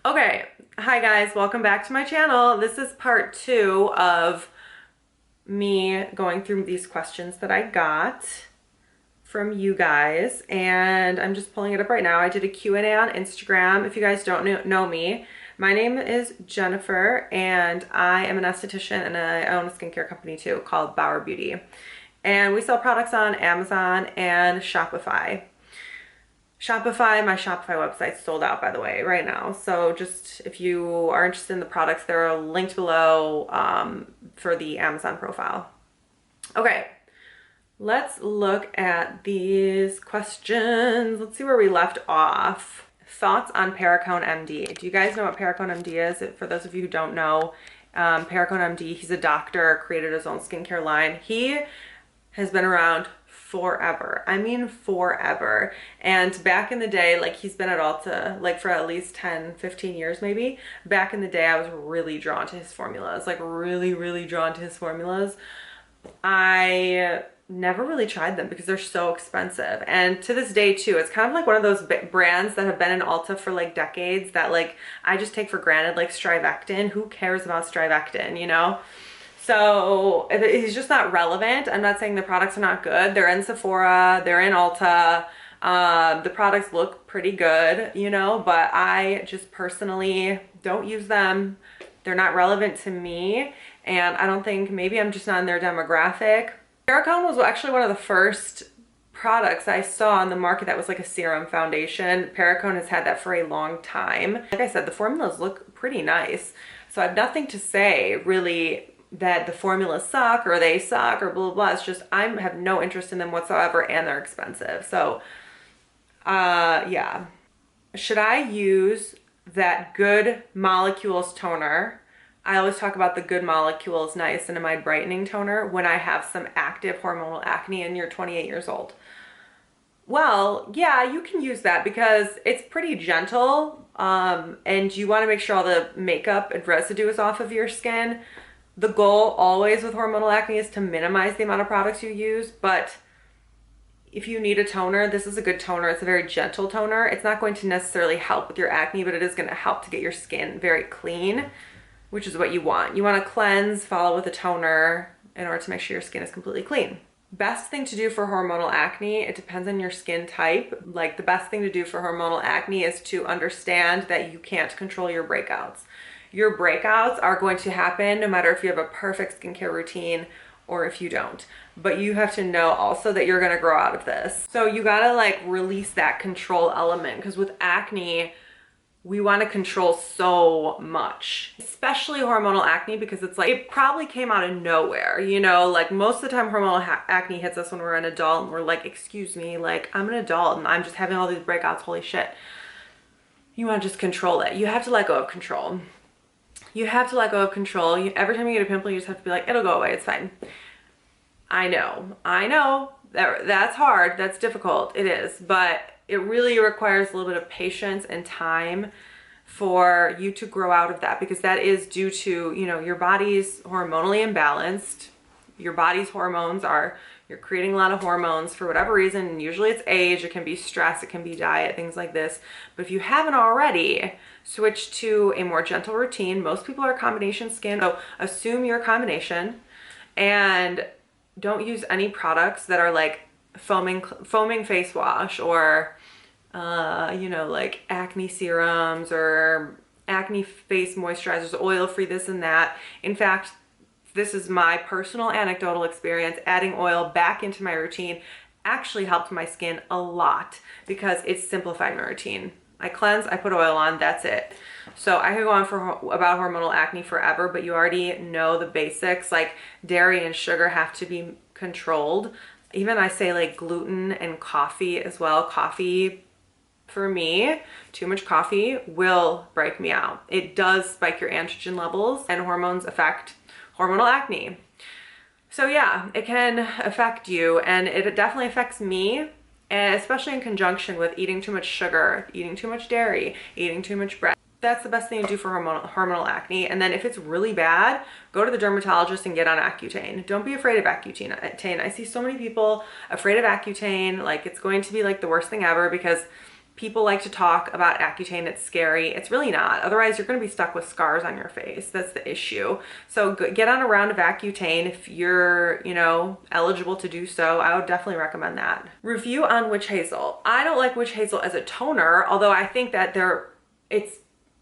Okay, hi guys, welcome back to my channel. This is part 2 of me going through these questions that I got from you guys, and I'm just pulling it up right now. I did a Q&A on Instagram. If you guys don't know me, my name is Jennifer, and I am an esthetician, and I own a skincare company too called Bauer Beauty. And we sell products on Amazon and Shopify. My Shopify website's sold out, by the way, right now. So just if you are interested in the products, they're linked below for the Amazon profile. Okay, let's look at these questions. Let's see where we left off. Thoughts on Perricone MD. Do you guys know what Perricone MD is? For those of you who don't know, Perricone MD, he's a doctor, created his own skincare line. He has been around forever. I mean forever. And back in the day, like, he's been at Ulta like for at least 10-15 years maybe. Back in the day, I was really drawn to his formulas, like really drawn to his formulas. I never really tried them because they're so expensive, and to this day too, it's kind of like one of those brands that have been in Ulta for like decades that like I just take for granted, like Strivectin. Who cares about Strivectin, you know? So it's just not relevant. I'm not saying the products are not good. They're in Sephora, they're in Ulta. The products look pretty good, you know, but I just personally don't use them. They're not relevant to me, and I don't think, maybe I'm just not in their demographic. Perricone was actually one of the first products I saw on the market that was like a serum foundation. Perricone has had that for a long time. Like I said, the formulas look pretty nice. So I have nothing to say really that the formulas suck or they suck or blah, blah, blah. It's just, I have no interest in them whatsoever, and they're expensive. So, yeah. Should I use that Good Molecules toner? I always talk about the Good Molecules Niacinamide Brightening Toner when I have some active hormonal acne and you're 28 years old. Well, yeah, you can use that because it's pretty gentle, and you want to make sure all the makeup and residue is off of your skin. The goal always with hormonal acne is to minimize the amount of products you use, but if you need a toner, this is a good toner. It's a very gentle toner. It's not going to necessarily help with your acne, but it is going to help to get your skin very clean, which is what you want. You want to cleanse, follow with a toner in order to make sure your skin is completely clean. Best thing to do for hormonal acne, it depends on your skin type. Like, the best thing to do for hormonal acne is to understand that you can't control your breakouts. Your breakouts are going to happen no matter if you have a perfect skincare routine or if you don't. But you have to know also that you're gonna grow out of this. So you gotta like release that control element, because with acne, we wanna control so much, especially hormonal acne, because it's like, it probably came out of nowhere, you know? Like, most of the time hormonal acne hits us when we're an adult and we're like, excuse me, like, I'm an adult and I'm just having all these breakouts, holy shit. You wanna just control it. You have to let go of control. You have to let go of control. Every time you get a pimple, you just have to be like, it'll go away, it's fine. I know, that's hard, that's difficult, it is, but it really requires a little bit of patience and time for you to grow out of that, because that is due to, you know, your body's hormonally imbalanced. Your body's hormones are, you're creating a lot of hormones for whatever reason. Usually it's age, it can be stress, it can be diet, things like this. But if you haven't already, switch to a more gentle routine. Most people are combination skin, so assume you're a combination, and don't use any products that are like foaming face wash or you know, like acne serums or acne face moisturizers, oil free, this and that. In fact, this is my personal anecdotal experience. Adding oil back into my routine actually helped my skin a lot because it simplified my routine. I cleanse, I put oil on, that's it. So I could go on for about hormonal acne forever, but you already know the basics. Like, dairy and sugar have to be controlled. Even I say like gluten and coffee as well. Coffee, for me, too much coffee will break me out. It does spike your androgen levels, and hormones affect hormonal acne. So yeah, it can affect you, and it definitely affects me, and especially in conjunction with eating too much sugar, eating too much dairy, eating too much bread. That's the best thing to do for hormonal acne. And then if it's really bad, go to the dermatologist and get on Accutane. Don't be afraid of Accutane. I see so many people afraid of Accutane, like it's going to be like the worst thing ever, because People like to talk about Accutane. It's scary. It's really not. Otherwise, you're going to be stuck with scars on your face. That's the issue. So get on a round of Accutane if you're, you know, eligible to do so. I would definitely recommend that. Review on witch hazel. I don't like witch hazel as a toner, although I think that it's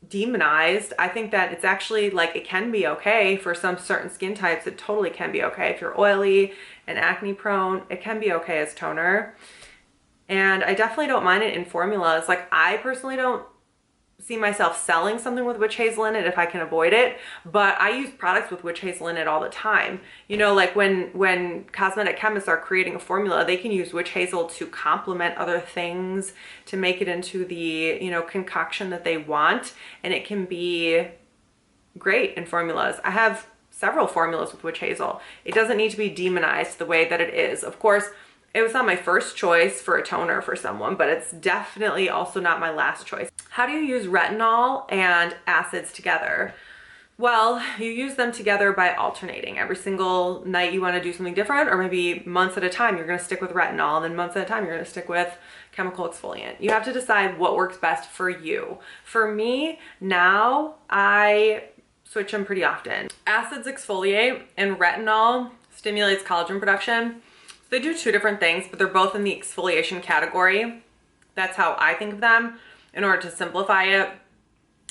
demonized. I think that it's actually like, it can be okay for some certain skin types. It totally can be okay. If you're oily and acne prone, it can be okay as toner. And I definitely don't mind it in formulas. Like, I personally don't see myself selling something with witch hazel in it if I can avoid it, but I use products with witch hazel in it all the time. You know, like when cosmetic chemists are creating a formula, they can use witch hazel to complement other things to make it into the, you know, concoction that they want, and it can be great in formulas. I have several formulas with witch hazel. It doesn't need to be demonized the way that it is. Of course, it was not my first choice for a toner for someone, but it's definitely also not my last choice. How do you use retinol and acids together? Well, you use them together by alternating. Every single night you want to do something different, or maybe months at a time you're going to stick with retinol, and then months at a time you're going to stick with chemical exfoliant. You have to decide what works best for you. For me, now I switch them pretty often. Acids exfoliate and retinol stimulates collagen production. They do two different things, but they're both in the exfoliation category. That's how I think of them. In order to simplify it,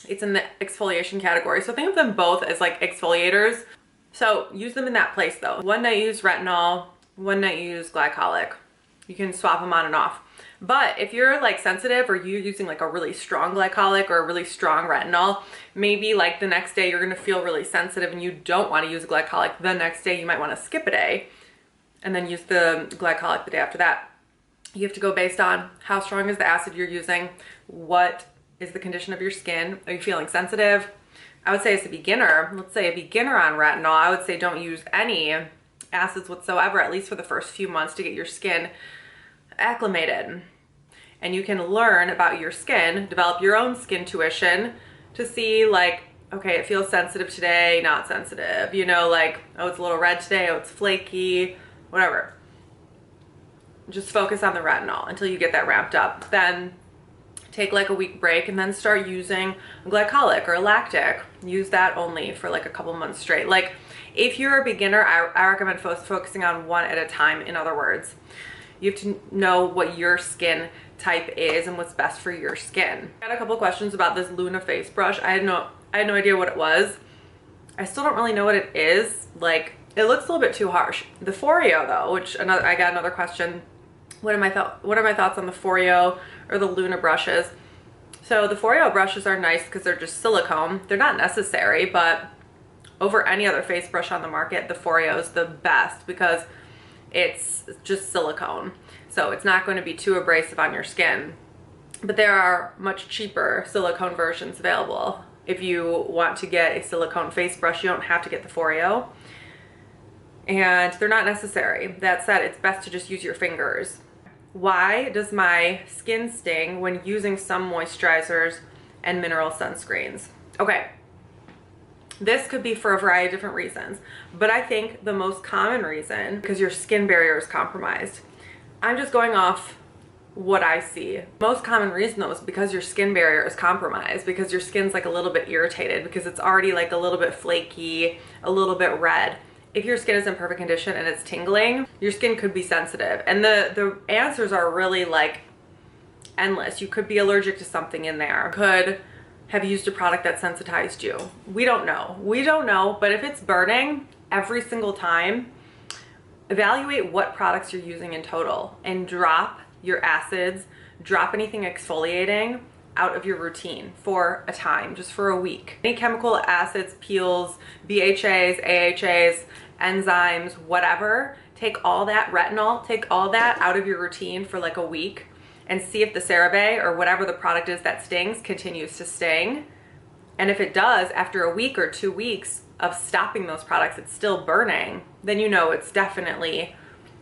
it's in the exfoliation category. So think of them both as like exfoliators. So use them in that place though. One night you use retinol, one night you use glycolic. You can swap them on and off. But if you're like sensitive, or you're using like a really strong glycolic or a really strong retinol, maybe like the next day you're gonna feel really sensitive and you don't wanna use glycolic. The next day you might wanna skip a day and then use the glycolic the day after that. You have to go based on how strong is the acid you're using, what is the condition of your skin, are you feeling sensitive? I would say as a beginner, let's say a beginner on retinol, I would say don't use any acids whatsoever, at least for the first few months, to get your skin acclimated. And you can learn about your skin, develop your own skin tuition to see like, okay, it feels sensitive today, not sensitive, you know, like, oh, it's a little red today, oh, it's flaky, whatever. Just focus on the retinol until you get that ramped up. Then take like a week break and then start using glycolic or lactic. Use that only for like a couple months straight. Like, if you're a beginner, I recommend focusing on one at a time. In other words, you have to know what your skin type is and what's best for your skin. I got a couple questions about this Luna face brush. I had no idea what it was. I still don't really know what it is. Like, it looks a little bit too harsh. The Foreo though, which I got another question. What are my thoughts on the Foreo or the Luna brushes? So the Foreo brushes are nice because they're just silicone. They're not necessary, but over any other face brush on the market, the Foreo is the best because it's just silicone. So it's not going to be too abrasive on your skin. But there are much cheaper silicone versions available. If you want to get a silicone face brush, you don't have to get the Foreo. And they're not necessary. That said, it's best to just use your fingers. Why does my skin sting when using some moisturizers and mineral sunscreens? Okay, this could be for a variety of different reasons, but I think the most common reason, because your skin barrier is compromised. I'm just going off what I see. Most common reason though is because your skin barrier is compromised, because your skin's like a little bit irritated, because it's already like a little bit flaky, a little bit red. If your skin is in perfect condition and it's tingling, your skin could be sensitive. And the answers are really like endless. You could be allergic to something in there. Could have used a product that sensitized you. We don't know. We don't know, but if it's burning every single time, evaluate what products you're using in total and drop your acids, drop anything exfoliating out of your routine for a time, just for a week. Any chemical acids, peels, BHAs, AHAs, enzymes, whatever, take all that retinol, take all that out of your routine for like a week and see if the CeraVe or whatever the product is that stings continues to sting. And if it does, after a week or 2 weeks of stopping those products, it's still burning, then you know it's definitely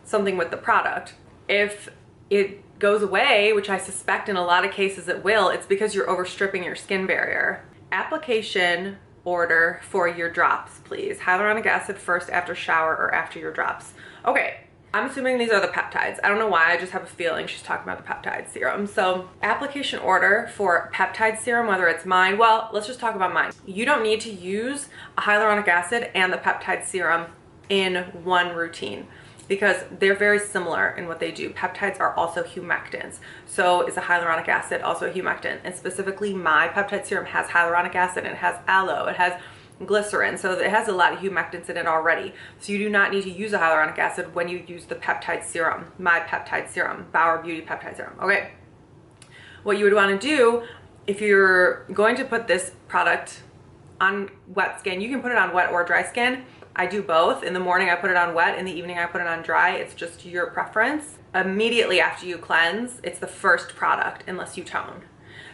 something with the product. If it goes away, which I suspect in a lot of cases it will, it's because you're overstripping your skin barrier. Application order for your drops, please. Hyaluronic acid first after shower or after your drops. Okay, I'm assuming these are the peptides. I don't know why, I just have a feeling she's talking about the peptide serum. So application order for peptide serum, whether it's mine, well, let's just talk about mine. You don't need to use a hyaluronic acid and the peptide serum in one routine because they're very similar in what they do. Peptides are also humectants. So is a hyaluronic acid also a humectant? And specifically my peptide serum has hyaluronic acid and it has aloe, it has glycerin, so it has a lot of humectants in it already. So you do not need to use a hyaluronic acid when you use the peptide serum, my peptide serum, Bauer Beauty peptide serum. Okay, what you would want to do if you're going to put this product on wet skin, you can put it on wet or dry skin. I do both. In the morning I put it on wet, in the evening I put it on dry. It's just your preference. Immediately after you cleanse, it's the first product unless you tone.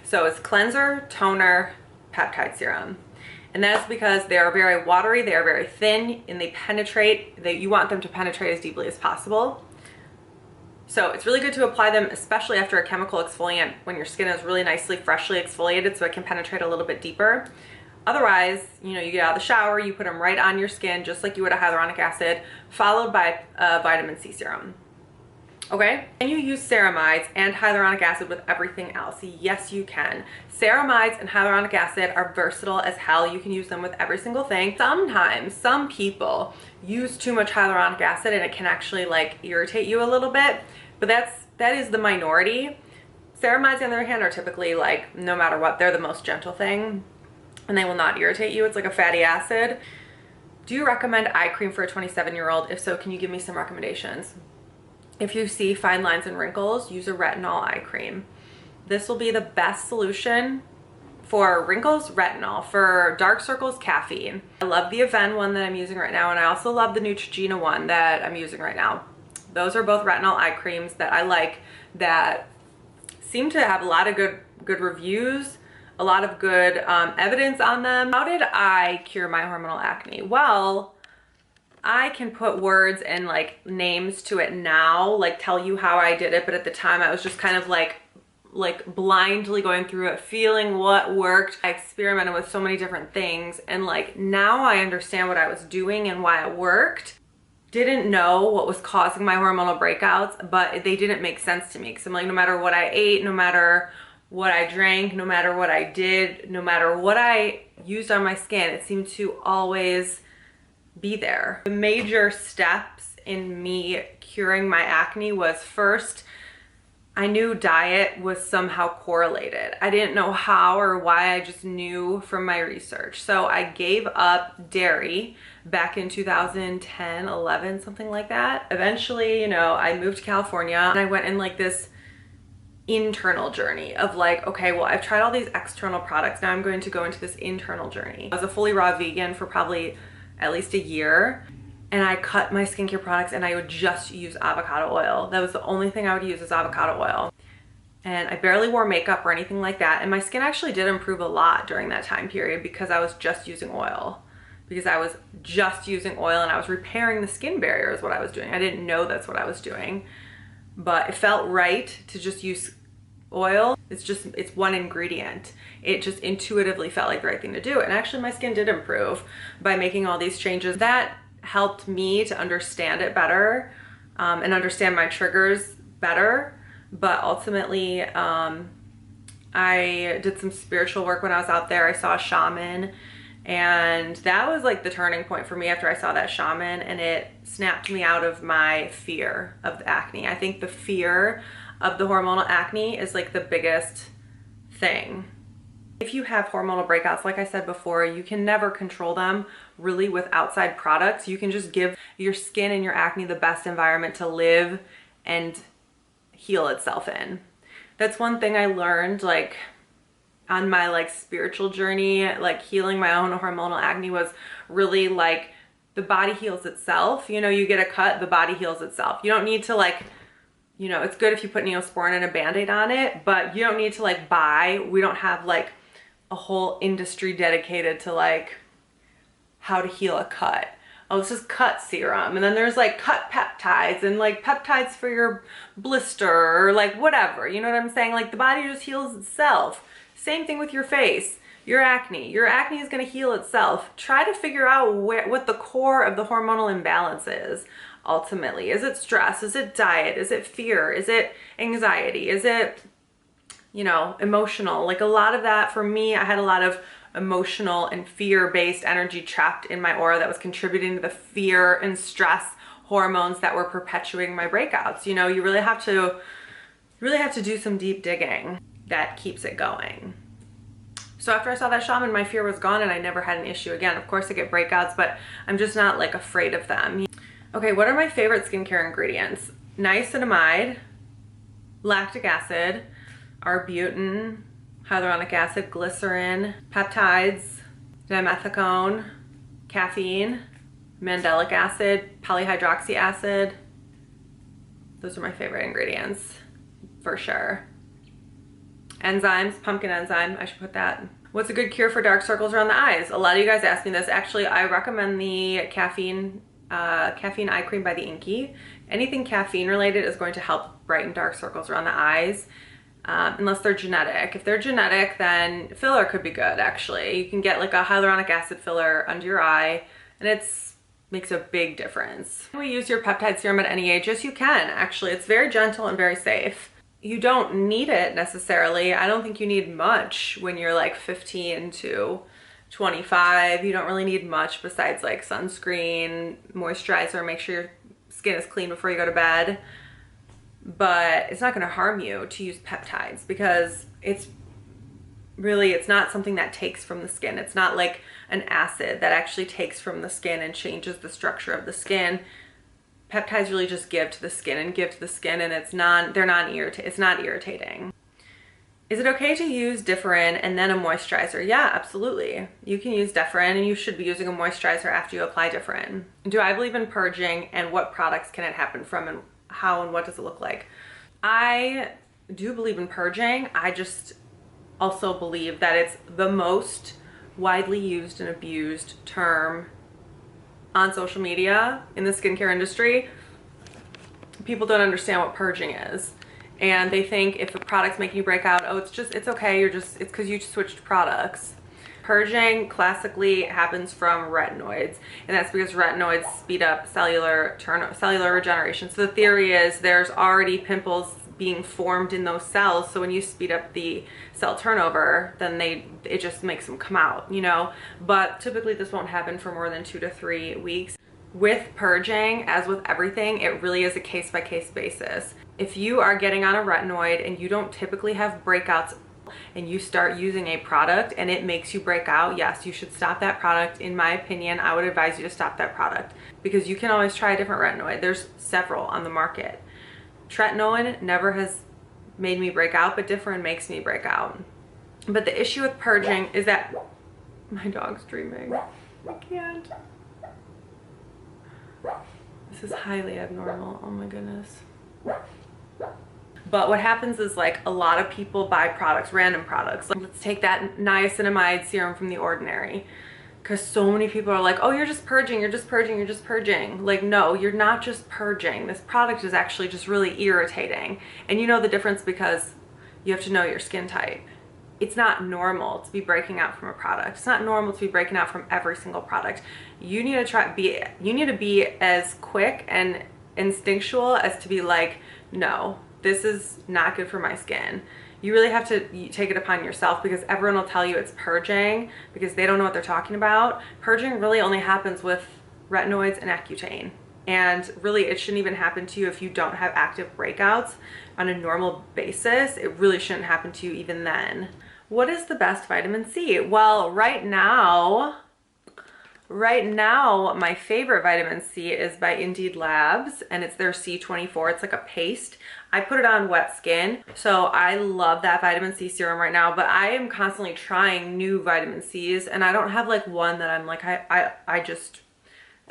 So it's cleanser, toner, peptide serum. And that's because they are very watery, they are very thin, and they penetrate, you want them to penetrate as deeply as possible. So it's really good to apply them, especially after a chemical exfoliant, when your skin is really nicely, freshly exfoliated, so it can penetrate a little bit deeper. Otherwise, you know, you get out of the shower, you put them right on your skin, just like you would a hyaluronic acid, followed by a vitamin C serum. Okay, and you use ceramides and hyaluronic acid with everything else. Yes, you can. Ceramides and hyaluronic acid are versatile as hell. You can use them with every single thing. Sometimes some people use too much hyaluronic acid and it can actually like irritate you a little bit, but that is the minority. Ceramides on the other hand are typically like, no matter what, they're the most gentle thing and they will not irritate you. It's like a fatty acid. Do you recommend eye cream for a 27-year-old? If so, can you give me some recommendations? If you see fine lines and wrinkles, use a retinol eye cream. This will be the best solution. For wrinkles, retinol. For dark circles, caffeine. I love the Aven one that I'm using right now, and I also love the Neutrogena one that I'm using right now. Those are both retinol eye creams that I like, that seem to have a lot of good reviews, a lot of good evidence on them. How did I cure my hormonal acne? Well, I can put words and like names to it now, like tell you how I did it, but at the time I was just kind of like blindly going through it, feeling what worked. I experimented with so many different things, and like now I understand what I was doing and why it worked. Didn't know what was causing my hormonal breakouts, but they didn't make sense to me, because I'm like, no matter what I ate, no matter what I drank, no matter what I did, no matter what I used on my skin, it seemed to always be there. The major steps in me curing my acne was, first, I knew diet was somehow correlated. I didn't know how or why, I just knew from my research. So I gave up dairy back in 2010, 11, something like that. Eventually, you know, I moved to California and I went in like this internal journey of like, okay, well, I've tried all these external products. Now I'm going to go into this internal journey. I was a fully raw vegan for probably at least a year, and I cut my skincare products and I would just use avocado oil. That was the only thing I would use, is avocado oil. And I barely wore makeup or anything like that. And my skin actually did improve a lot during that time period because I was just using oil. Because I was just using oil and I was repairing the skin barrier is what I was doing. I didn't know that's what I was doing, but it felt right to just use oil. It's one ingredient. It just intuitively felt like the right thing to do. And actually my skin did improve by making all these changes. That helped me to understand it better and understand my triggers better. But ultimately, I did some spiritual work when I was out there. I saw a shaman, and that was like the turning point for me after I saw that shaman, and it snapped me out of my fear of the acne. I think the fear of the hormonal acne is like the biggest thing. If you have hormonal breakouts, like I said before, you can never control them really with outside products. You can just give your skin and your acne the best environment to live and heal itself in. That's one thing I learned like on my like spiritual journey, like healing my own hormonal acne, was really like the body heals itself. You know, you get a cut, the body heals itself. You don't need to like, you know, it's good if you put Neosporin and a Band-Aid on it, but you don't need to like buy. We don't have like a whole industry dedicated to like how to heal a cut. Oh, this is cut serum, and then there's like cut peptides and like peptides for your blister or like whatever, you know what I'm saying? Like the body just heals itself. Same thing with your face. your acne. Your acne is going to heal itself. Try to figure out what the core of the hormonal imbalance is ultimately. Is it stress? Is it diet? Is it fear? Is it anxiety? Is it, you know, emotional? Like a lot of that for me, I had a lot of emotional and fear-based energy trapped in my aura that was contributing to the fear and stress hormones that were perpetuating my breakouts. You know, you really have to do some deep digging that keeps it going. So after I saw that shaman, my fear was gone and I never had an issue again. Of course I get breakouts, but I'm just not like afraid of them. Okay, what are my favorite skincare ingredients? Niacinamide, lactic acid, arbutin, hyaluronic acid, glycerin, peptides, dimethicone, caffeine, mandelic acid, polyhydroxy acid. Those are my favorite ingredients for sure. Enzymes, pumpkin enzyme, I should put that. What's a good cure for dark circles around the eyes? A lot of you guys ask me this. Actually, I recommend the caffeine eye cream by the Inky. Anything caffeine related is going to help brighten dark circles around the eyes. Unless they're genetic. If they're genetic, then filler could be good actually. You can get like a hyaluronic acid filler under your eye and it's makes a big difference. Can we use your peptide serum at any age? Yes, you can actually. It's very gentle and very safe. You don't need it necessarily. I don't think you need much when you're like 15 to 25. You don't really need much besides like sunscreen, moisturizer, make sure your skin is clean before you go to bed. But it's not going to harm you to use peptides because it's not something that takes from the skin. It's not like an acid that actually takes from the skin and changes the structure of the skin. Peptides really just give to the skin and it's not irritating. Is it okay to use Differin and then a moisturizer? Yeah, absolutely. You can use Differin and you should be using a moisturizer after you apply Differin. Do I believe in purging and what products can it happen from and how and what does it look like? I do believe in purging. I just also believe that it's the most widely used and abused term on social media in the skincare industry. People don't understand what purging is. And they think if a product's making you break out, oh, it's okay, it's because you switched products. Purging classically happens from retinoids, and that's because retinoids speed up cellular regeneration. So the theory is there's already pimples being formed in those cells, so when you speed up the cell turnover, then it just makes them come out, you know. But typically this won't happen for more than 2 to 3 weeks. With purging, as with everything, it really is a case-by-case basis. If you are getting on a retinoid and you don't typically have breakouts and you start using a product and it makes you break out, yes, you should stop that product. In my opinion, I would advise you to stop that product because you can always try a different retinoid. There's several on the market. Tretinoin never has made me break out, but Differin makes me break out. But the issue with purging is that my dog's dreaming. I can't. This is highly abnormal. Oh my goodness. But what happens is like a lot of people buy products, random products. Like, let's take that niacinamide serum from The Ordinary. Because so many people are like, oh, you're just purging, you're just purging, you're just purging. Like, no, you're not just purging. This product is actually just really irritating. And you know the difference because you have to know your skin type. It's not normal to be breaking out from a product. It's not normal to be breaking out from every single product. You need to be as quick and instinctual as to be like, no, this is not good for my skin. You really have to take it upon yourself because everyone will tell you it's purging because they don't know what they're talking about. Purging really only happens with retinoids and Accutane. And really it shouldn't even happen to you if you don't have active breakouts on a normal basis. It really shouldn't happen to you even then. What is the best vitamin C? Well, right now my favorite vitamin C is by Indeed Labs and it's their C24. It's like a paste. I put it on wet skin, so I love that vitamin C serum right now, but I am constantly trying new vitamin C's and I don't have like one that I'm like, I just,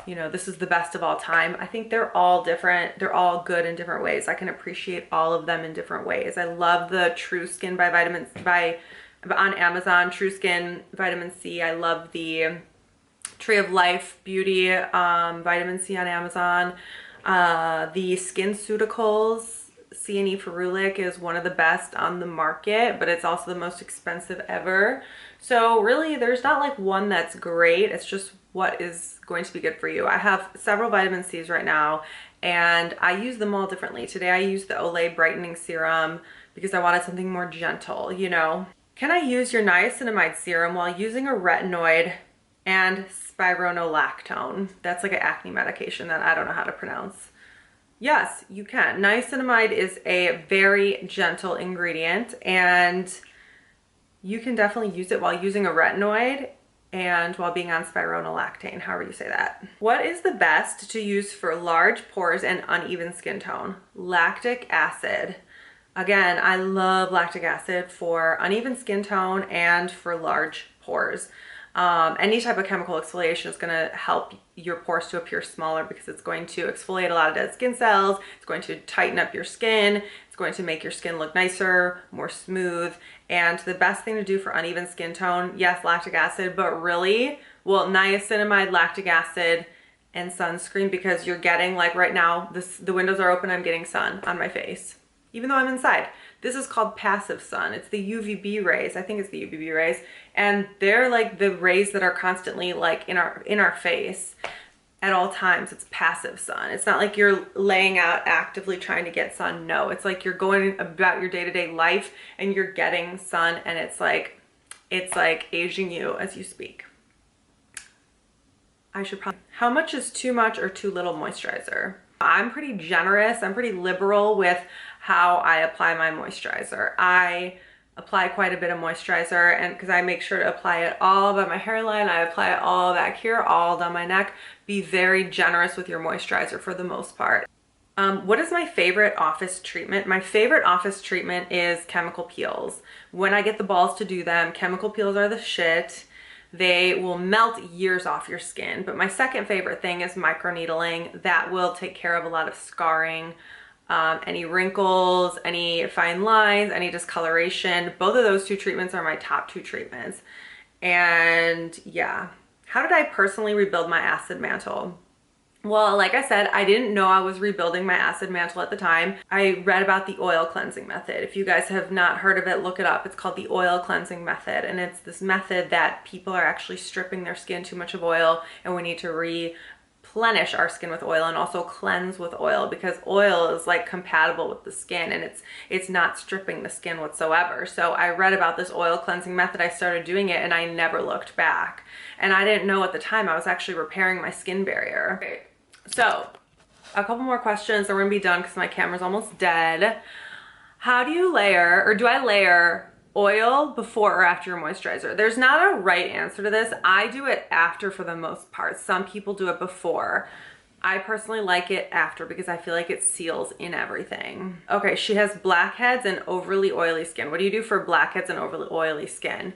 you know, this is the best of all time. I think they're all different. They're all good in different ways. I can appreciate all of them in different ways. I love the True Skin on Amazon, True Skin vitamin C. I love the Tree of Life Beauty vitamin C on Amazon. The SkinCeuticals C&E Ferulic is one of the best on the market, but it's also the most expensive ever. So really there's not like one that's great. It's just what is going to be good for you. I have several vitamin C's right now and I use them all differently. Today I used the Olay Brightening Serum because I wanted something more gentle, you know. Can I use your niacinamide serum while using a retinoid and spironolactone? That's like an acne medication that I don't know how to pronounce. Yes, you can. Niacinamide is a very gentle ingredient and you can definitely use it while using a retinoid and while being on spironolactone, however you say that. What is the best to use for large pores and uneven skin tone? Lactic acid. Again, I love lactic acid for uneven skin tone and for large pores. Any type of chemical exfoliation is going to help your pores to appear smaller because it's going to exfoliate a lot of dead skin cells. It's going to tighten up your skin. It's going to make your skin look nicer, more smooth. And the best thing to do for uneven skin tone, yes, lactic acid, but really, well, niacinamide, lactic acid, and sunscreen, because you're getting, like right now, the windows are open, I'm getting sun on my face, even though I'm inside. This is called passive sun. It's the UVB rays. I think it's the UVB rays. And they're like the rays that are constantly like in our face at all times. It's passive sun. It's not like you're laying out actively trying to get sun. No, it's like you're going about your day-to-day life and you're getting sun, and it's like aging you as you speak. How much is too much or too little moisturizer? I'm pretty generous. I'm pretty liberal with how I apply my moisturizer. I apply quite a bit of moisturizer, and because I make sure to apply it all by my hairline, I apply it all back here, all down my neck. Be very generous with your moisturizer for the most part. What is my favorite office treatment? My favorite office treatment is chemical peels. When I get the balls to do them, chemical peels are the shit. They will melt years off your skin. But my second favorite thing is microneedling. That will take care of a lot of scarring, any wrinkles, any fine lines, any discoloration. Both of those two treatments are my top two treatments. And yeah, how did I personally rebuild my acid mantle? Well, like I said, I didn't know I was rebuilding my acid mantle at the time. I read about the oil cleansing method. If you guys have not heard of it, look it up. It's called the oil cleansing method. And it's this method that people are actually stripping their skin too much of oil, and we need to replenish our skin with oil and also cleanse with oil, because oil is like compatible with the skin and it's not stripping the skin whatsoever. So I read about this oil cleansing method. I started doing it and I never looked back. And I didn't know at the time I was actually repairing my skin barrier. Okay. So a couple more questions, then we're gonna be done because my camera's almost dead. How do you layer, or do I layer oil before or after your moisturizer? There's not a right answer to this. I do it after for the most part. Some people do it before. I personally like it after because I feel like it seals in everything. Okay, she has blackheads and overly oily skin. What do you do for blackheads and overly oily skin?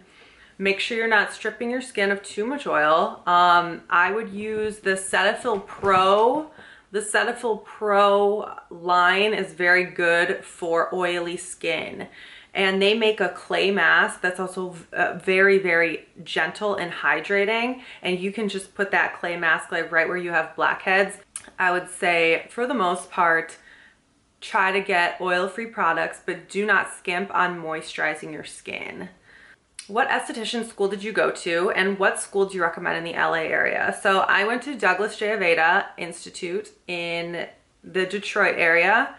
Make sure you're not stripping your skin of too much oil. I would use the Cetaphil Pro. The Cetaphil Pro line is very good for oily skin. And they make a clay mask that's also very, very gentle and hydrating. And you can just put that clay mask like right where you have blackheads. I would say for the most part, try to get oil-free products, but do not skimp on moisturizing your skin. What esthetician school did you go to, and what school do you recommend in the LA area? So I went to Douglas J. Aveda Institute in the Detroit area.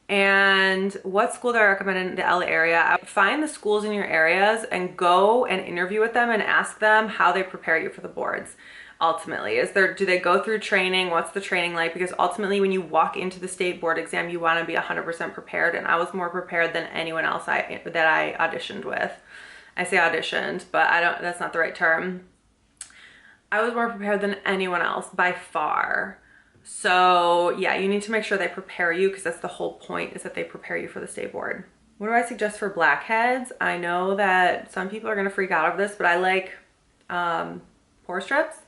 And what school do I recommend in the LA area? Find the schools in your areas and go and interview with them and ask them how they prepare you for the boards. Ultimately, do they go through training? What's the training like? Because ultimately when you walk into the state board exam, you want to be 100% prepared, and I was more prepared than anyone else that I auditioned with. I say auditioned, but that's not the right term. I was more prepared than anyone else by far. So yeah, you need to make sure they prepare you, because that's the whole point, is that they prepare you for the state board. What do I suggest for blackheads? I know that some people are gonna freak out over this, but I like pore strips.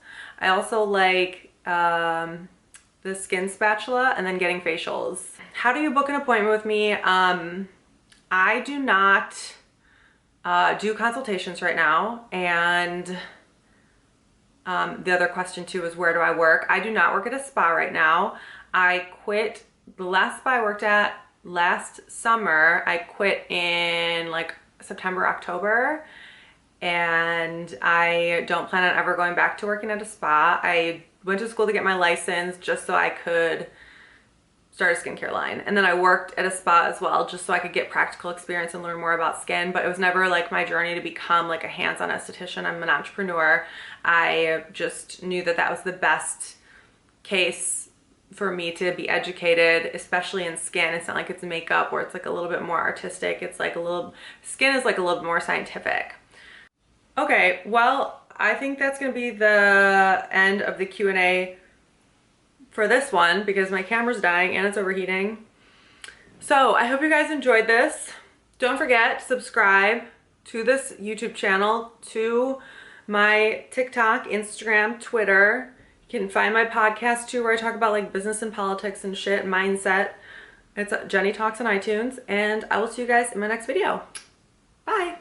I also like the skin spatula, and then getting facials. How do you book an appointment with me? I do not do consultations right now. And the other question too is, where do I work? I do not work at a spa right now. I quit the last spa I worked at last summer. I quit in like September, October. and I don't plan on ever going back to working at a spa. I went to school to get my license just so I could start a skincare line. And then I worked at a spa as well, just so I could get practical experience and learn more about skin. But it was never like my journey to become like a hands-on esthetician. I'm an entrepreneur. I just knew that that was the best case for me to be educated, especially in skin. It's not like it's makeup where it's like a little bit more artistic. It's like skin is like a little bit more scientific. Okay, well, I think that's gonna be the end of the Q&A for this one because my camera's dying and it's overheating. So I hope you guys enjoyed this. Don't forget to subscribe to this YouTube channel, to my TikTok, Instagram, Twitter. You can find my podcast too, where I talk about like business and politics and shit, mindset. It's Jenny Talks on iTunes, and I will see you guys in my next video. Bye.